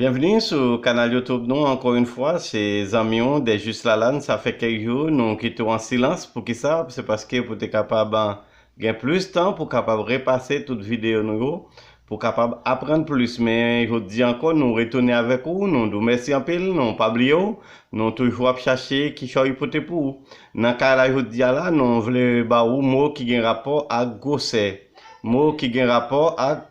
Bienvenue sur le canal YouTube. Nous, encore une fois, c'est Zamion de Juste la Lanne. Ça fait quelques jours, nous quittons en silence. Pour qui ça? C'est parce que pour être capable de gagner plus de temps, pour capable repasser toute vidéo, nous, pour capable apprendre plus. Mais je dis encore, nous retourner avec vous. Nous nous merci en pile, nous pas oublier. Nous toujours chercher qui choisit pour vous. Dans le cas là, je dis là, nous voulons bah ou mot qui a rapport à gosser. Mot qui a rapport à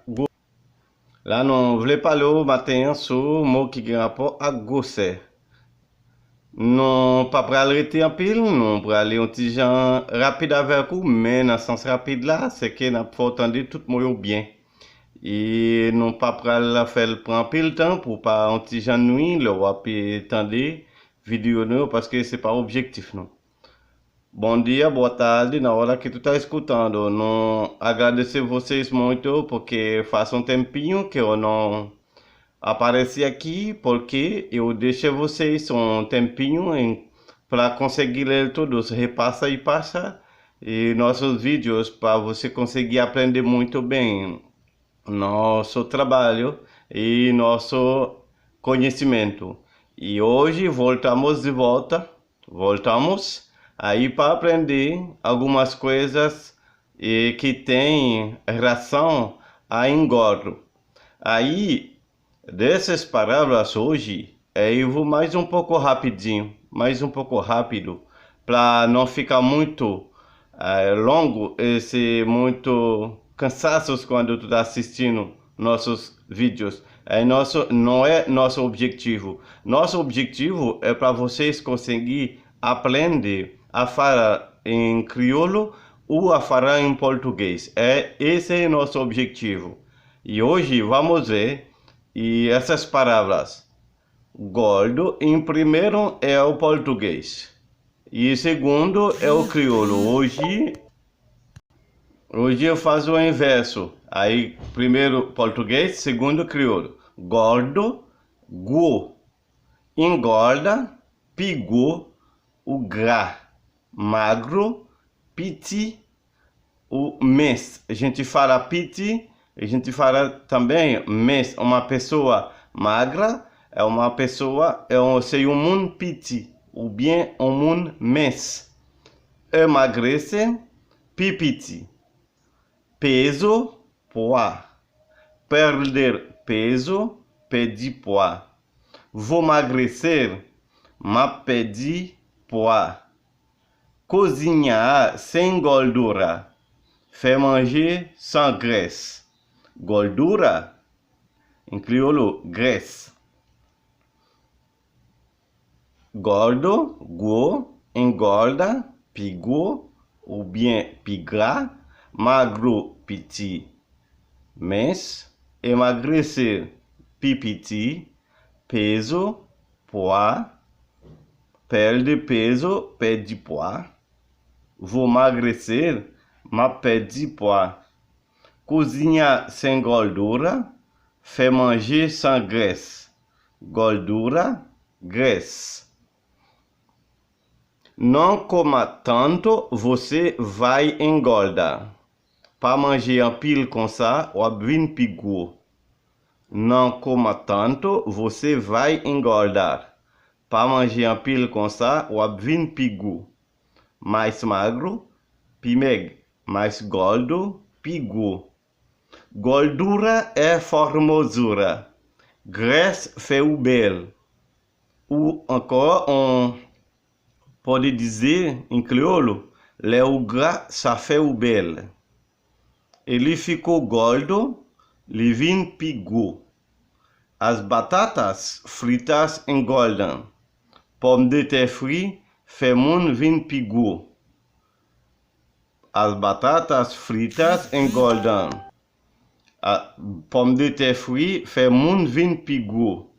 là, nous voulons parler au matin sur mot qui a rapport à gosser. Non, pas pour arrêter en pile, non, pour aller un petit genre rapide avec vous, mais dans le sens rapide là, c'est que nous faut entendre tout le monde bien. Et non pas pour aller faire prendre pile temps pour pas un petit genre nuit, le roi peut attendre vidéo nous parce que c'est pas objectif non. Bom dia, boa tarde, na hora que tu tá escutando. Não agradecer vocês muito porque faz um tempinho que eu não apareci aqui, porque eu deixei vocês um tempinho para conseguir ler todos. Repassa e passa e nossos vídeos para você conseguir aprender muito bem nosso trabalho e nosso conhecimento. E hoje voltamos de volta, voltamos aí para aprender algumas coisas que tem relação a engordo. Aí, dessas palavras hoje, eu vou mais um pouco rapidinho, mais um pouco rápido, para não ficar muito longo e ser muito cansaços quando tu está assistindo nossos vídeos. Não é nosso objetivo. Nosso objetivo é para vocês conseguir aprender a falar em crioulo ou a falar em português. Esse é nosso objetivo. E hoje vamos ver essas palavras. Gordo, em primeiro é o português e segundo é o crioulo. Hoje eu faço o inverso. Aí primeiro português, segundo crioulo. Gordo, go. Engorda, pigou, o gra. Magro, piti, o mês. A gente fala piti, a gente fala também mês. Uma pessoa magra é uma pessoa, c'est um monde piti, ou bien um monde mês. Emagrece, pipiti. Peso, poids. Perder peso, perdi poids. Vou emagrecer, ma perdi poids. Cozinhar sem gordura. Faire manger sans graisse. Gordura, em crioulo, graisse. Gordo, go, engorda, pigou, ou bien pigra. Magro, petit, mince. Emagrecer, pipiti. Peso, poids. Perde peso, perde poids. Vou emagrecer, mas perdi poids. Cozinhar sem gordura, faire manger sans graisse. Gordura, graisse. Não coma tanto, você vai engordar. Para manger en pile comme ça, ou vin pigou. Não coma tanto, você vai engordar. Para manger en pile comme ça, ou vin pigou. Mais magro, pimeg. Mais gordo, pigou. Gordura é formosura. Graisse fait o bel. Ou encore, on pode dizer em crioulo, le gras ça fait o bel. Ele ficou gordo, ele vin pigou. As batatas fritas engordam. Pomme de terre frite fait moun vin pigou. As batatas fritas engordam. A pomme de terre frite fait moun vin pigou.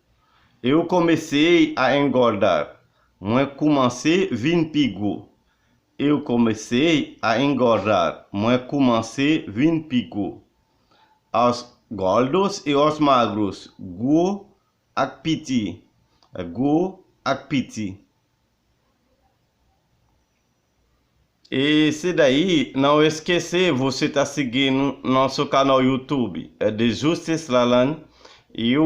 Eu comecei a engordar. Moi comecei vin pigou. Eu comecei a engordar. Moi comecei vin pigou. Aos gordos e aos magros. Go ak piti. Go ak piti. E se daí, não esquecer, você está seguindo nosso canal YouTube. É de Justice Lalan. E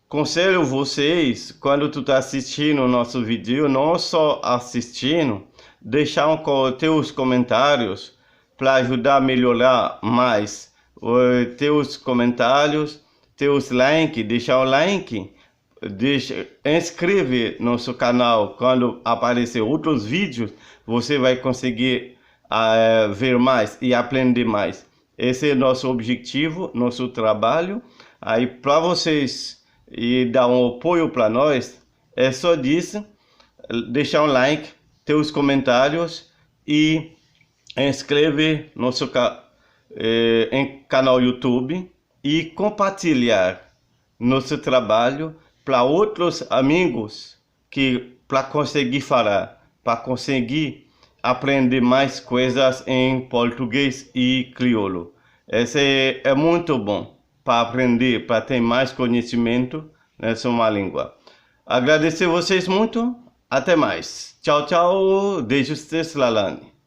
conselho vocês, quando tu tá assistindo o nosso vídeo, não só assistindo, deixar teus comentários para ajudar a melhorar mais. Teus comentários, teus likes, deixar o like, inscreve no nosso canal. Quando aparecer outros vídeos, você vai conseguir ver mais e aprender mais. Esse é nosso objetivo, nosso trabalho. Aí para vocês dar um apoio para nós, é só disso, deixar um like, ter os comentários e inscrever nosso em canal YouTube e compartilhar nosso trabalho para outros amigos para conseguir falar, para conseguir aprender mais coisas em português e crioulo. Esse é muito bom para aprender, para ter mais conhecimento nessa uma língua. Agradecer vocês muito. Até mais. Tchau, tchau. De Justiça Lalane.